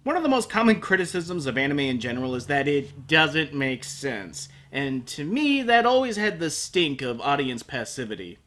One of the most common criticisms of anime in general is that it doesn't make sense, and to me that always had the stink of audience passivity.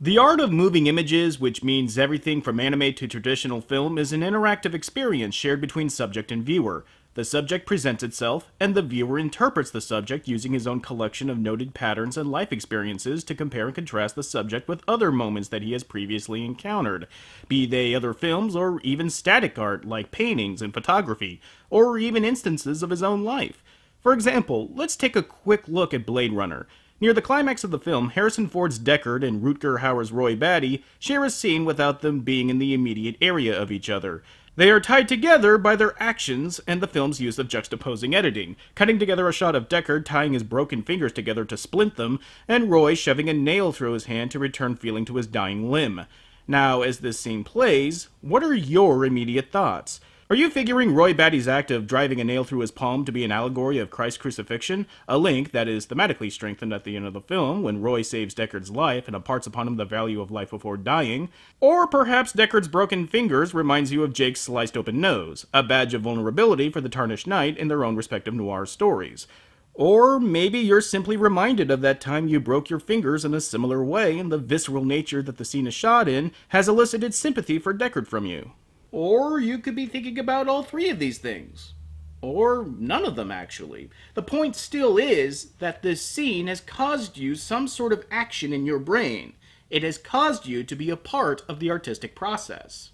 The art of moving images, which means everything from anime to traditional film, is an interactive experience shared between subject and viewer. The subject presents itself, and the viewer interprets the subject using his own collection of noted patterns and life experiences to compare and contrast the subject with other moments that he has previously encountered, be they other films or even static art like paintings and photography, or even instances of his own life. For example, let's take a quick look at Blade Runner. Near the climax of the film, Harrison Ford's Deckard and Rutger Hauer's Roy Batty share a scene without them being in the immediate area of each other. They are tied together by their actions and the film's use of juxtaposing editing, cutting together a shot of Deckard tying his broken fingers together to splint them, and Roy shoving a nail through his hand to return feeling to his dying limb. Now, as this scene plays, what are your immediate thoughts? Are you figuring Roy Batty's act of driving a nail through his palm to be an allegory of Christ's crucifixion, a link that is thematically strengthened at the end of the film when Roy saves Deckard's life and imparts upon him the value of life before dying? Or perhaps Deckard's broken fingers reminds you of Jake's sliced open nose, a badge of vulnerability for the Tarnished Knight in their own respective noir stories? Or maybe you're simply reminded of that time you broke your fingers in a similar way, and the visceral nature that the scene is shot in has elicited sympathy for Deckard from you. Or you could be thinking about all three of these things. Or none of them, actually. The point still is that this scene has caused you some sort of action in your brain. It has caused you to be a part of the artistic process.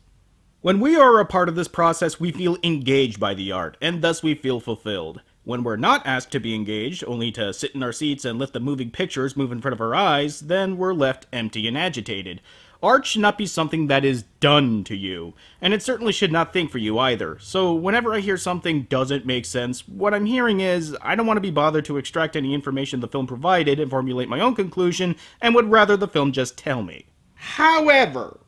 When we are a part of this process, we feel engaged by the art, and thus we feel fulfilled. When we're not asked to be engaged, only to sit in our seats and let the moving pictures move in front of our eyes, then we're left empty and agitated. Art should not be something that is done to you, and it certainly should not think for you either. So whenever I hear something doesn't make sense, what I'm hearing is, I don't want to be bothered to extract any information the film provided and formulate my own conclusion, and would rather the film just tell me. However,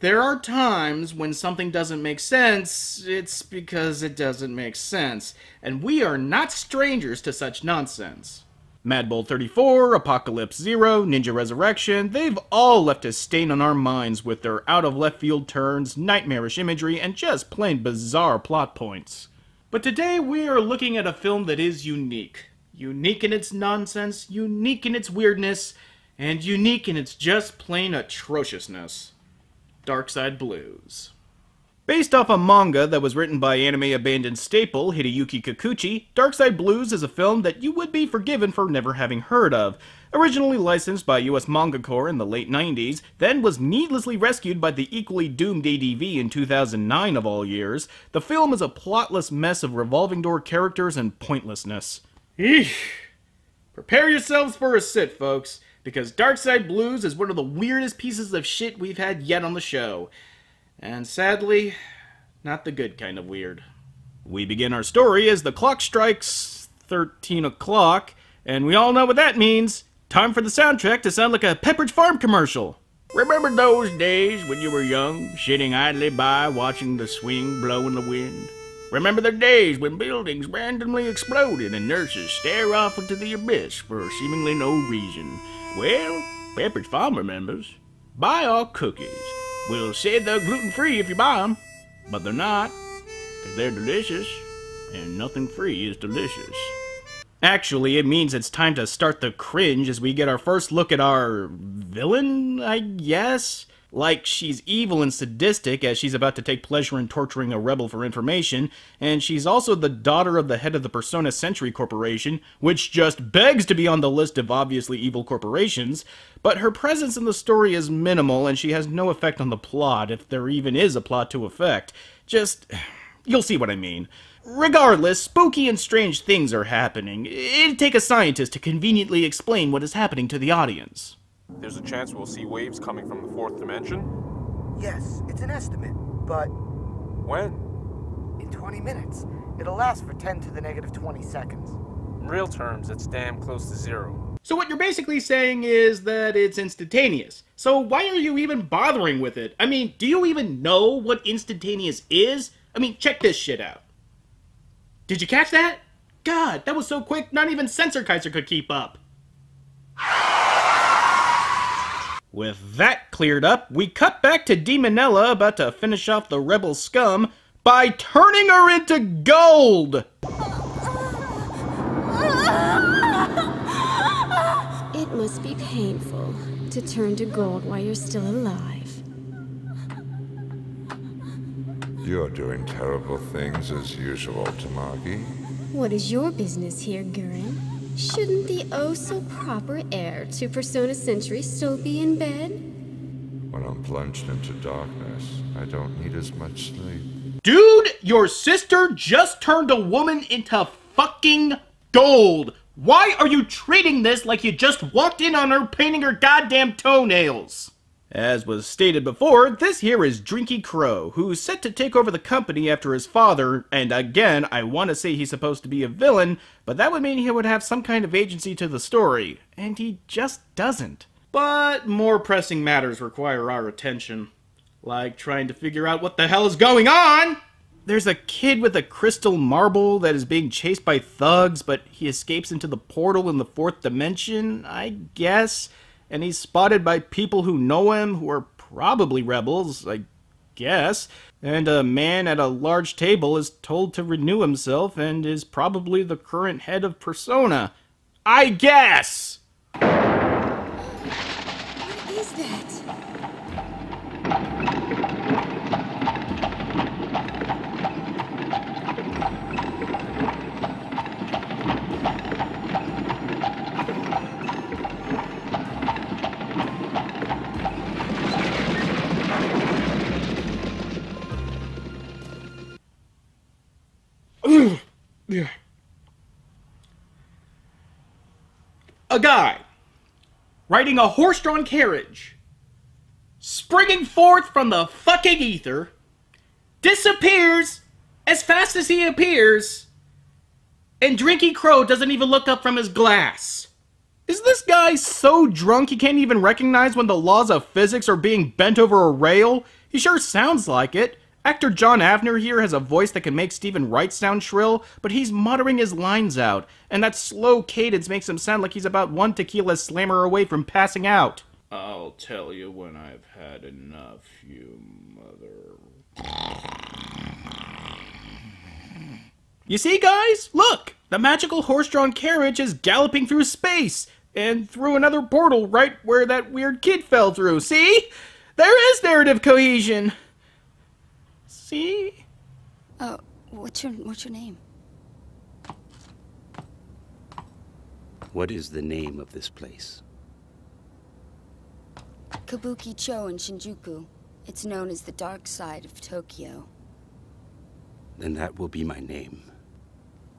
there are times when something doesn't make sense, it's because it doesn't make sense, and we are not strangers to such nonsense. Madball 34, Apocalypse Zero, Ninja Resurrection, they've all left a stain on our minds with their out-of-left-field turns, nightmarish imagery, and just plain bizarre plot points. But today we are looking at a film that is unique. Unique in its nonsense, unique in its weirdness, and unique in its just plain atrociousness. Darkside Blues. Based off a manga that was written by anime abandoned staple Hideyuki Kikuchi, Darkside Blues is a film that you would be forgiven for never having heard of. Originally licensed by US Manga Corps in the late 90s, then was needlessly rescued by the equally doomed ADV in 2009 of all years, the film is a plotless mess of revolving door characters and pointlessness. Eesh. Prepare yourselves for a sit, folks, because Darkside Blues is one of the weirdest pieces of shit we've had yet on the show. And sadly, not the good kind of weird. We begin our story as the clock strikes 13 o'clock, and we all know what that means. Time for the soundtrack to sound like a Pepperidge Farm commercial. Remember those days when you were young, sitting idly by, watching the swing blow in the wind? Remember the days when buildings randomly exploded and nurses stare off into the abyss for seemingly no reason? Well, Pepperidge Farm remembers. Buy our cookies. We'll say they're gluten-free if you buy them, but they're not, because they're delicious, and nothing free is delicious. Actually, it means it's time to start the cringe as we get our first look at our villain, I guess? Like, she's evil and sadistic as she's about to take pleasure in torturing a rebel for information, and she's also the daughter of the head of the Persona Century Corporation, which just begs to be on the list of obviously evil corporations, but her presence in the story is minimal and she has no effect on the plot, if there even is a plot to affect. You'll see what I mean. Regardless, spooky and strange things are happening. It'd take a scientist to conveniently explain what is happening to the audience. There's a chance we'll see waves coming from the fourth dimension? Yes, it's an estimate, but... When? In 20 minutes. It'll last for 10 to the negative 20 seconds. In real terms, it's damn close to zero. So what you're basically saying is that it's instantaneous. So why are you even bothering with it? I mean, do you even know what instantaneous is? I mean, check this shit out. Did you catch that? God, that was so quick, not even Sensor Kaiser could keep up. With that cleared up, we cut back to Demonella about to finish off the rebel scum, by turning her into gold! It must be painful to turn to gold while you're still alive. You're doing terrible things as usual, Tamagi. What is your business here, Gurren? Shouldn't the oh-so-proper heir to Persona Century still be in bed? When I'm plunged into darkness, I don't need as much sleep. Dude, your sister just turned a woman into fucking gold! Why are you treating this like you just walked in on her painting her goddamn toenails? As was stated before, this here is Drinky Crow, who's set to take over the company after his father, and again, I want to say he's supposed to be a villain, but that would mean he would have some kind of agency to the story, and he just doesn't. But more pressing matters require our attention, like trying to figure out what the hell is going on! There's a kid with a crystal marble that is being chased by thugs, but he escapes into the portal in the 4th dimension, I guess. And he's spotted by people who know him, who are probably rebels, I guess. And a man at a large table is told to renew himself and is probably the current head of Persona. I guess! What is that? A guy riding a horse-drawn carriage, springing forth from the fucking ether, disappears as fast as he appears, and Drinky Crow doesn't even look up from his glass. Is this guy so drunk he can't even recognize when the laws of physics are being bent over a rail? He sure sounds like it. Actor John Avner here has a voice that can make Stephen Wright sound shrill, but he's muttering his lines out, and that slow cadence makes him sound like he's about one tequila slammer away from passing out. I'll tell you when I've had enough, you mother... You see, guys? Look! The magical horse-drawn carriage is galloping through space, and through another portal right where that weird kid fell through. See? There is narrative cohesion! See? Oh, what's your name? What is the name of this place? Kabuki-cho in Shinjuku. It's known as the Darkside of Tokyo. Then that will be my name.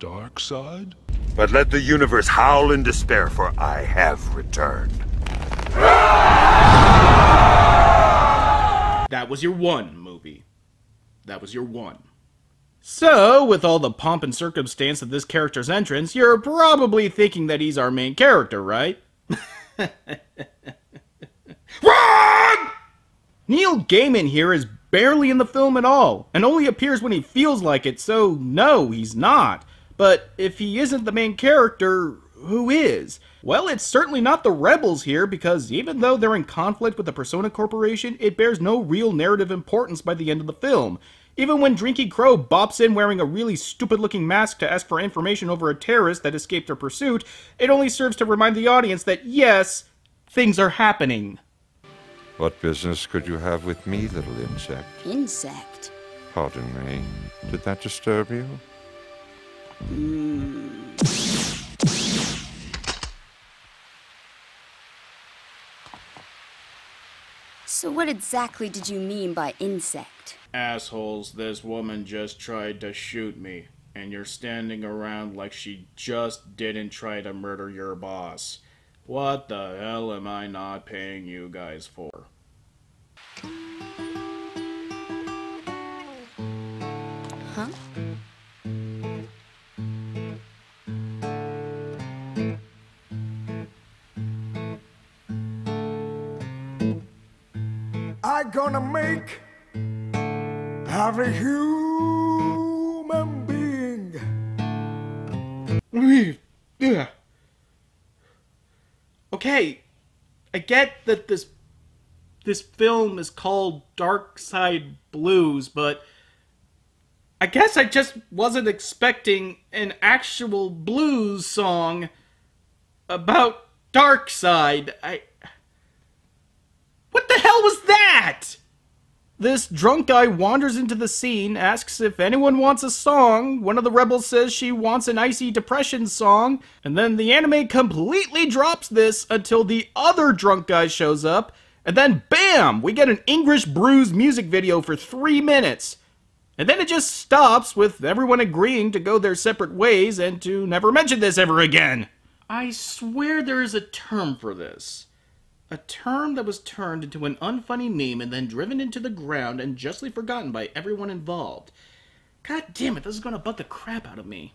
Darkside? But let the universe howl in despair, for I have returned. That was your one, movie. That was your one. So, with all the pomp and circumstance of this character's entrance, you're probably thinking that he's our main character, right? Wrong! Neil Gaiman here is barely in the film at all, and only appears when he feels like it, so no, he's not. But if he isn't the main character, who is? Well, it's certainly not the rebels here, because even though they're in conflict with the Persona Corporation, it bears no real narrative importance by the end of the film. Even when Drinky Crow bops in wearing a really stupid-looking mask to ask for information over a terrorist that escaped their pursuit, it only serves to remind the audience that, yes, things are happening. What business could you have with me, little insect? Insect? Pardon me. Did that disturb you? So what exactly did you mean by insect? Assholes, this woman just tried to shoot me, and you're standing around like she just didn't try to murder your boss. What the hell am I not paying you guys for? Huh? I'm gonna make every human being. Okay, I get that this film is called Darkside Blues, but I guess I just wasn't expecting an actual blues song about Darkside. What the hell was that? This drunk guy wanders into the scene, asks if anyone wants a song. One of the rebels says she wants an Icy Depression song, and then the anime completely drops this until the other drunk guy shows up, and then BAM! We get an English Brews music video for 3 minutes. And then it just stops with everyone agreeing to go their separate ways and to never mention this ever again. I swear there is a term for this. A term that was turned into an unfunny meme and then driven into the ground and justly forgotten by everyone involved. God damn it, this is gonna bug the crap out of me.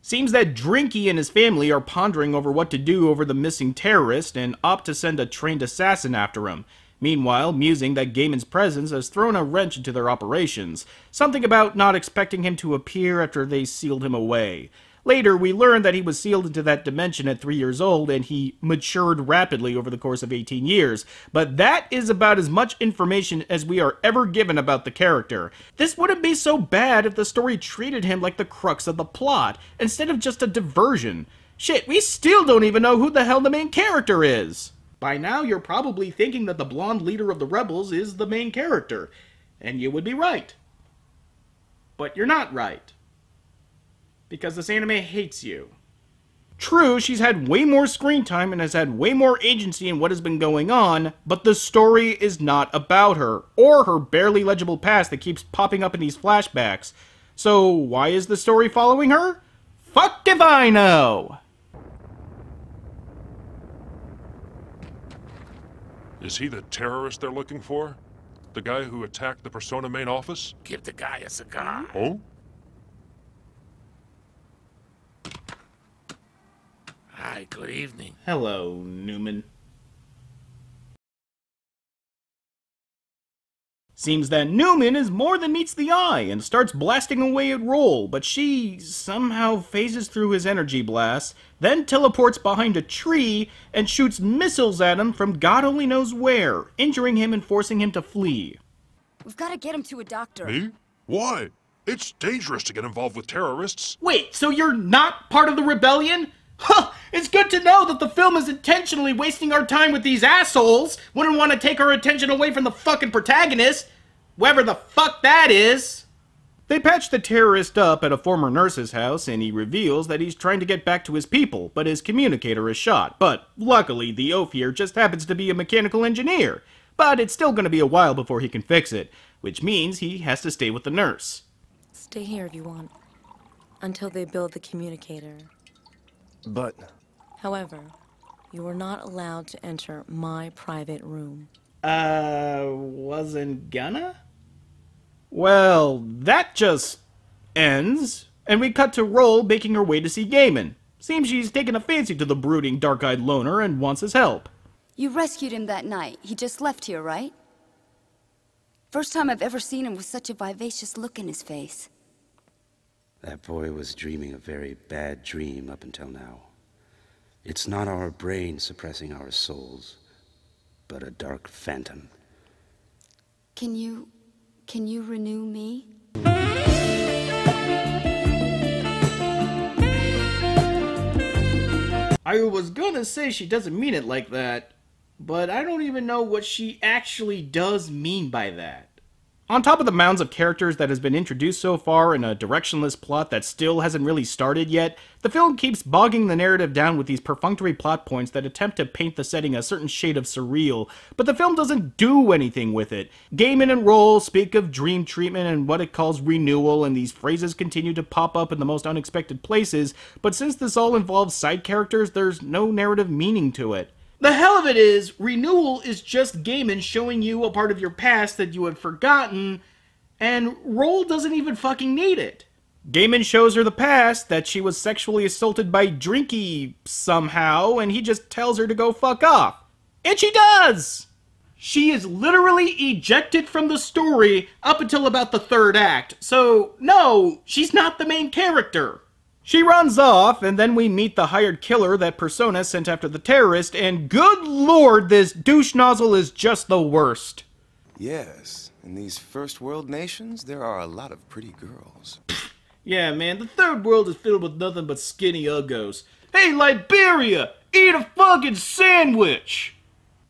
Seems that Drinky and his family are pondering over what to do over the missing terrorist and opt to send a trained assassin after him. Meanwhile, musing that Gaiman's presence has thrown a wrench into their operations. Something about not expecting him to appear after they sealed him away. Later, we learn that he was sealed into that dimension at 3 years old, and he matured rapidly over the course of 18 years. But that is about as much information as we are ever given about the character. This wouldn't be so bad if the story treated him like the crux of the plot, instead of just a diversion. Shit, we still don't even know who the hell the main character is! By now, you're probably thinking that the blonde leader of the rebels is the main character, and you would be right. But you're not right. Because this anime hates you. True, she's had way more screen time and has had way more agency in what has been going on, but the story is not about her, or her barely legible past that keeps popping up in these flashbacks. So why is the story following her? Fuck if I know! Is he the terrorist they're looking for? The guy who attacked the Persona main office? Give the guy a cigar. Oh? Hi, good evening. Hello, Newman. Seems that Newman is more than meets the eye and starts blasting away at Roll, but she somehow phases through his energy blast, then teleports behind a tree and shoots missiles at him from God only knows where, injuring him and forcing him to flee. We've got to get him to a doctor. Me? Why? It's dangerous to get involved with terrorists. Wait, so you're not part of the rebellion? Huh, it's good to know that the film is intentionally wasting our time with these assholes. Wouldn't want to take our attention away from the fucking protagonist. Whoever the fuck that is. They patch the terrorist up at a former nurse's house, and he reveals that he's trying to get back to his people, but his communicator is shot. But luckily, the oaf here just happens to be a mechanical engineer. But it's still going to be a while before he can fix it, which means he has to stay with the nurse. Stay here if you want, until they build the communicator. But... However, you are not allowed to enter my private room. Wasn't gonna? Well, that just ends, and we cut to Roll making her way to see Gaiman. Seems she's taken a fancy to the brooding, dark-eyed loner and wants his help. You rescued him that night. He just left here, right? First time I've ever seen him with such a vivacious look in his face. That boy was dreaming a very bad dream up until now. It's not our brain suppressing our souls, but a dark phantom. Can you renew me? I was gonna say she doesn't mean it like that, but I don't even know what she actually does mean by that. On top of the mounds of characters that has been introduced so far in a directionless plot that still hasn't really started yet, the film keeps bogging the narrative down with these perfunctory plot points that attempt to paint the setting a certain shade of surreal, but the film doesn't do anything with it. Gaiman and Roll speak of dream treatment and what it calls renewal, and these phrases continue to pop up in the most unexpected places, but since this all involves side characters, there's no narrative meaning to it. The hell of it is, renewal is just Gaiman showing you a part of your past that you had forgotten, and Roll doesn't even fucking need it. Gaiman shows her the past, that she was sexually assaulted by Drinky somehow, and he just tells her to go fuck off. And she does! She is literally ejected from the story up until about the third act, so no, she's not the main character. She runs off, and then we meet the hired killer that Persona sent after the terrorist, and good lord, this douche nozzle is just the worst. Yes, In these first world nations, there are a lot of pretty girls. Yeah, man, the third world is filled with nothing but skinny uggos. Hey, Liberia! Eat a fucking sandwich!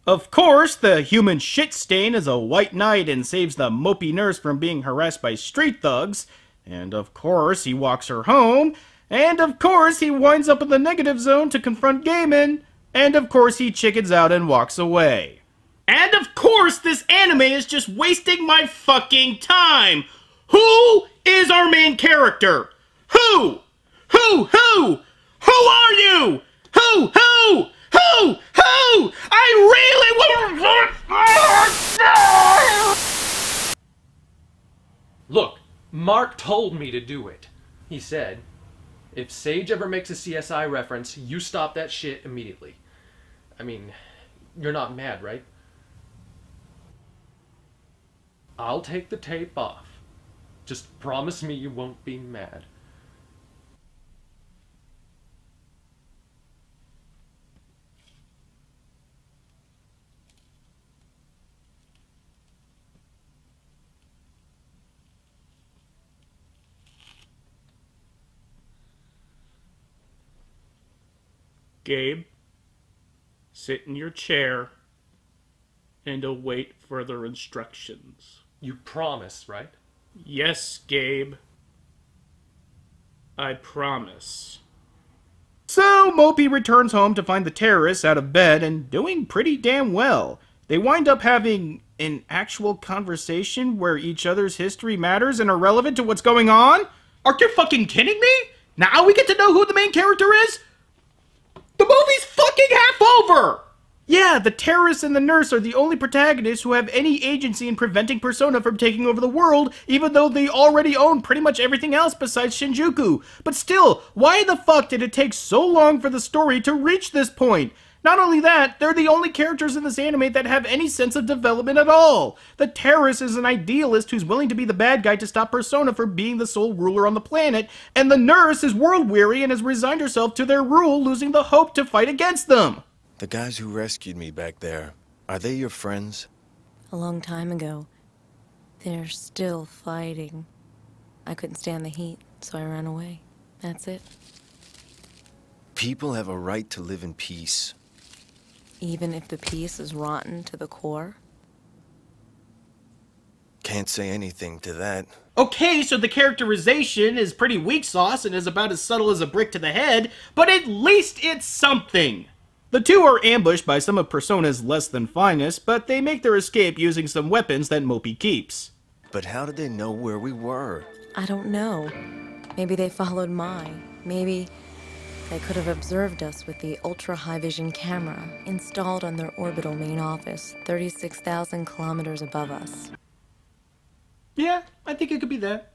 Of course, the human shit stain is a white knight and saves the mopey nurse from being harassed by street thugs. And of course, he walks her home. And of course, he winds up in the negative zone to confront Gaiman. And of course, he chickens out and walks away. And of course, this anime is just wasting my fucking time! Who is our main character? Who? Who are you? Who? I really want. Look, Mark told me to do it. He said, if Sage ever makes a CSI reference, you stop that shit immediately. I mean, you're not mad, right? I'll take the tape off. Just promise me you won't be mad. Gabe, sit in your chair and await further instructions. You promise, right? Yes, Gabe. I promise. So, Mopey returns home to find the terrorists out of bed and doing pretty damn well. They wind up having an actual conversation where each other's history matters and are relevant to what's going on? Are you fucking kidding me? Now we get to know who the main character is? The movie's fucking half over! Yeah, the terrorists and the nurse are the only protagonists who have any agency in preventing Persona from taking over the world, even though they already own pretty much everything else besides Shinjuku. But still, why the fuck did it take so long for the story to reach this point? Not only that, they're the only characters in this anime that have any sense of development at all. The terrorist is an idealist who's willing to be the bad guy to stop Persona from being the sole ruler on the planet, and the nurse is world-weary and has resigned herself to their rule, losing the hope to fight against them. The guys who rescued me back there, are they your friends? A long time ago. They're still fighting. I couldn't stand the heat, so I ran away. That's it. People have a right to live in peace. Even if the peace is rotten to the core? Can't say anything to that. Okay, so the characterization is pretty weak sauce and is about as subtle as a brick to the head, but at least it's something. The two are ambushed by some of Persona's less than finest, but they make their escape using some weapons that Mopey keeps. But how did they know where we were? I don't know. Maybe they followed mine. Maybe they could have observed us with the ultra-high vision camera installed on their orbital main office, 36,000 kilometers above us. Yeah, I think it could be that.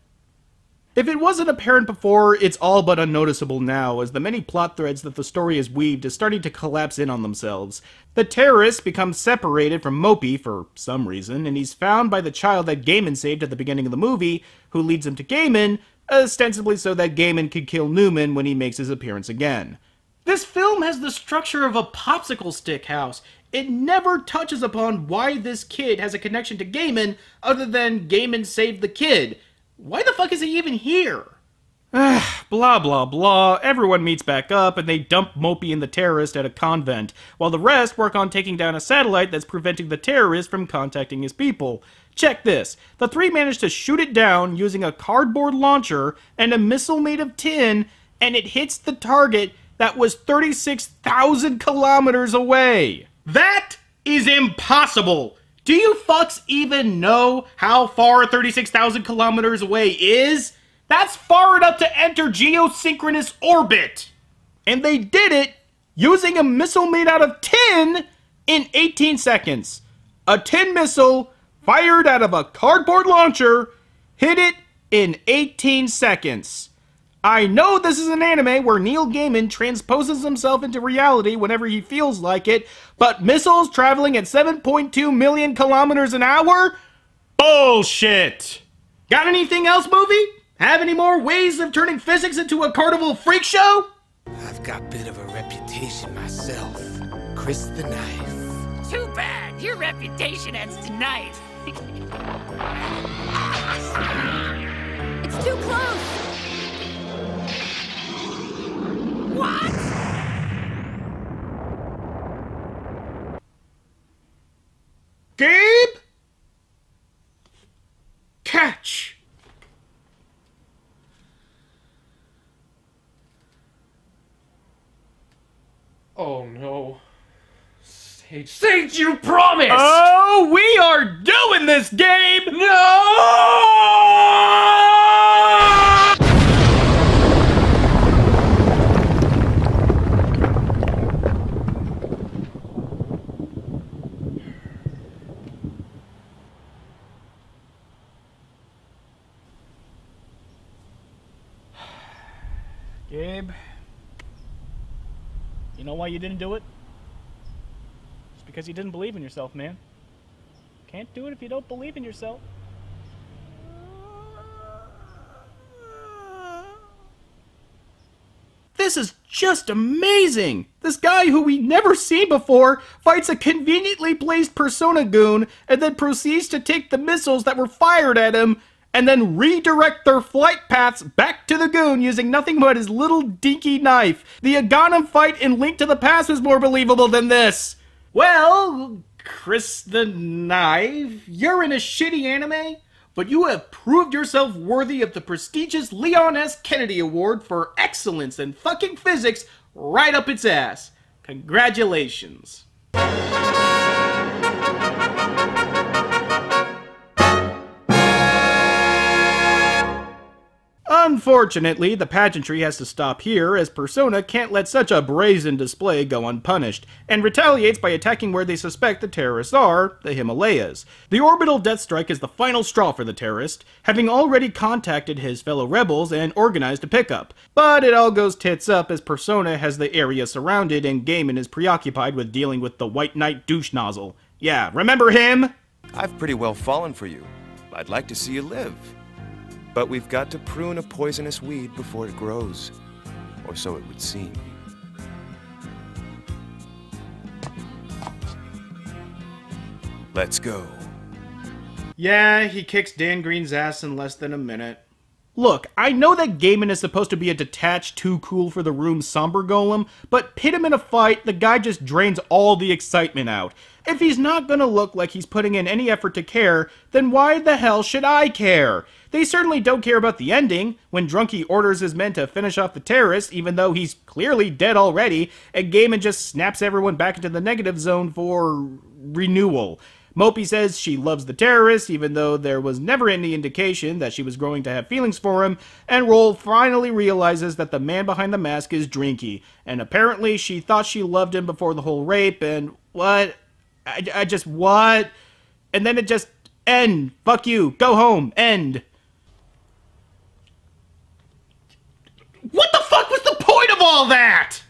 If it wasn't apparent before, it's all but unnoticeable now, as the many plot threads that the story has weaved is starting to collapse in on themselves. The terrorist becomes separated from Mopey for some reason, and he's found by the child that Gaiman saved at the beginning of the movie, who leads him to Gaiman, ostensibly so that Gaiman could kill Newman when he makes his appearance again. This film has the structure of a popsicle stick house. It never touches upon why this kid has a connection to Gaiman other than Gaiman saved the kid. Why the fuck is he even here? Blah blah blah, everyone meets back up and they dump Mopey and the terrorist at a convent, while the rest work on taking down a satellite that's preventing the terrorist from contacting his people. Check this, the three manage to shoot it down using a cardboard launcher and a missile made of tin, and it hits the target that was 36,000 kilometers away. That is impossible! Do you fucks even know how far 36,000 kilometers away is? That's far enough to enter geosynchronous orbit! And they did it using a missile made out of tin in 18 seconds. A tin missile fired out of a cardboard launcher hit it in 18 seconds. I know this is an anime where Neil Gaiman transposes himself into reality whenever he feels like it, but missiles traveling at 7.2 million kilometers an hour? Bullshit! Got anything else, movie? Have any more ways of turning physics into a carnival freak show? I've got a bit of a reputation myself. Chris the Knife. Too bad! Your reputation ends tonight. It's too close! What? Gabe? Catch! Oh no. Sage, you promised! Oh, we are doing this, Gabe! No! Gabe, you know why you didn't do it? It's because you didn't believe in yourself, man. Can't do it if you don't believe in yourself. This is just amazing! This guy who we never seen before fights a conveniently placed Persona goon and then proceeds to take the missiles that were fired at him and then redirect their flight paths back to the goon using nothing but his little dinky knife. The Aghanim fight in Link to the Past was more believable than this. Well, Chris the Knife, you're in a shitty anime, but you have proved yourself worthy of the prestigious Leon S. Kennedy Award for excellence in fucking physics right up its ass. Congratulations. Unfortunately, the pageantry has to stop here, as Persona can't let such a brazen display go unpunished, and retaliates by attacking where they suspect the terrorists are, the Himalayas. The orbital death strike is the final straw for the terrorist, having already contacted his fellow rebels and organized a pickup. But it all goes tits up as Persona has the area surrounded and Gaiman is preoccupied with dealing with the White Knight douche nozzle. Yeah, remember him? I've pretty well fallen for you. I'd like to see you live. But we've got to prune a poisonous weed before it grows. Or so it would seem. Let's go. Yeah, he kicks Dan Green's ass in less than a minute. Look, I know that Gaiman is supposed to be a detached, too-cool-for-the-room somber golem, but pit him in a fight, the guy just drains all the excitement out. If he's not gonna look like he's putting in any effort to care, then why the hell should I care? They certainly don't care about the ending, when Drunky orders his men to finish off the terrorist, even though he's clearly dead already, and Gaiman just snaps everyone back into the negative zone for renewal. Mopey says she loves the terrorist, even though there was never any indication that she was growing to have feelings for him, and Roll finally realizes that the man behind the mask is Drinky, and apparently she thought she loved him before the whole rape, and what? I just, what? And then it just, end. Fuck you. Go home. End. What the fuck was the point of all that?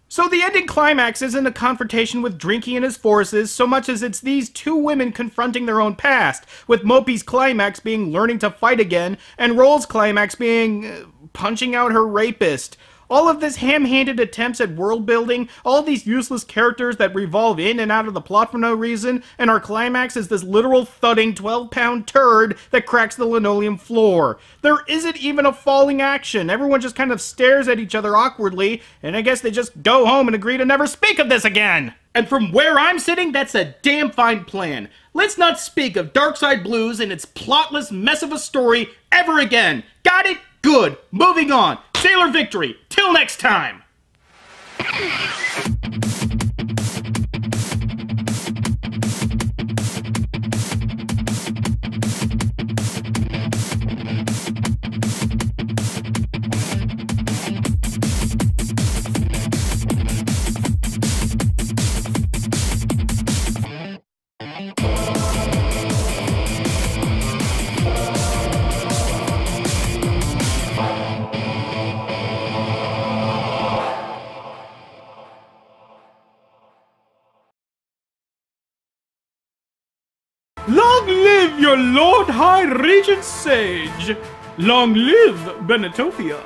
So the ending climax isn't a confrontation with Drinky and his forces so much as it's these two women confronting their own past, with Mopey's climax being learning to fight again, and Roll's climax being punching out her rapist. All of this ham-handed attempts at world building, all these useless characters that revolve in and out of the plot for no reason, and our climax is this literal thudding 12-pound turd that cracks the linoleum floor. There isn't even a falling action. Everyone just kind of stares at each other awkwardly, and I guess they just go home and agree to never speak of this again. And from where I'm sitting, that's a damn fine plan. Let's not speak of Darkside Blues and its plotless mess of a story ever again. Got it? Good. Moving on. Sailor victory. Till next time. Long live your Lord High Regent Sage! Long live Benetopia!